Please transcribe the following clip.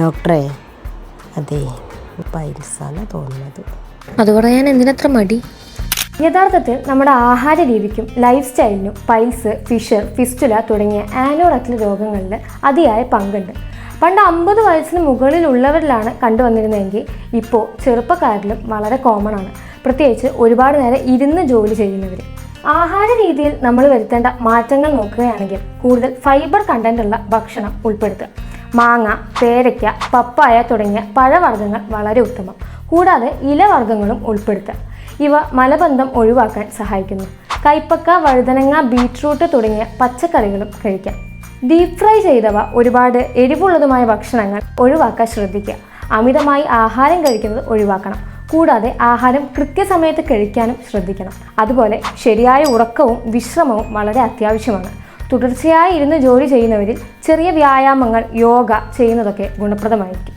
ഡോക്ടറെ, അതെ പൈൽസാണ് തോന്നുന്നത്. അത് പറയാൻ എന്തിനത്ര മടി? യഥാർത്ഥത്തിൽ നമ്മുടെ ആഹാര രീതിക്കും ലൈഫ് സ്റ്റൈലിനും പൈൽസ്, ഫിഷർ, ഫിസ്റ്റുല തുടങ്ങിയ ആനോറെക്ടൽ രോഗങ്ങളിൽ അതിയായ പങ്കുണ്ട്. പണ്ട് 50 വയസ്സിന് മുകളിലുള്ളവരിലാണ് കണ്ടുവന്നിരുന്നതെങ്കിൽ ഇപ്പോൾ ചെറുപ്പക്കാരിലും വളരെ കോമൺ ആണ്, പ്രത്യേകിച്ച് ഒരുപാട് നേരം ഇരുന്ന് ജോലി ചെയ്യുന്നവർ. ആഹാര രീതിയിൽ നമ്മൾ വരുത്തേണ്ട മാറ്റങ്ങൾ നോക്കുകയാണെങ്കിൽ കൂടുതൽ ഫൈബർ കണ്ടന്റ് ഉള്ള ഭക്ഷണം ഉൾപ്പെടുത്തുക. മാങ്ങ, പേരയ്ക്ക, പപ്പായ തുടങ്ങിയ പഴവർഗ്ഗങ്ങൾ വളരെ ഉത്തമം. കൂടാതെ ഇലവർഗ്ഗങ്ങളും ഉൾപ്പെടുത്തുക. ഇവ മലബന്ധം ഒഴിവാക്കാൻ സഹായിക്കുന്നു. കൈപ്പക്ക, വഴുതനങ്ങ, ബീറ്റ്റൂട്ട് തുടങ്ങിയ പച്ചക്കറികളും കഴിക്കാം. ഡീപ് ഫ്രൈ ചെയ്തവ, ഒരുപാട് എരിവുള്ളതുമായ ഭക്ഷണങ്ങൾ ഒഴിവാക്കാൻ ശ്രദ്ധിക്കുക. അമിതമായി ആഹാരം കഴിക്കുന്നത് ഒഴിവാക്കണം. കൂടാതെ ആഹാരം കൃത്യസമയത്ത് കഴിക്കാനും ശ്രദ്ധിക്കണം. അതുപോലെ ശരിയായ ഉറക്കവും വിശ്രമവും വളരെ അത്യാവശ്യമാണ്. തുടർച്ചയായി ഇരുന്ന് ജോലി ചെയ്യുന്നവരിൽ ചെറിയ വ്യായാമങ്ങൾ, യോഗ ചെയ്യുന്നതൊക്കെ ഗുണപ്രദമായിരിക്കും.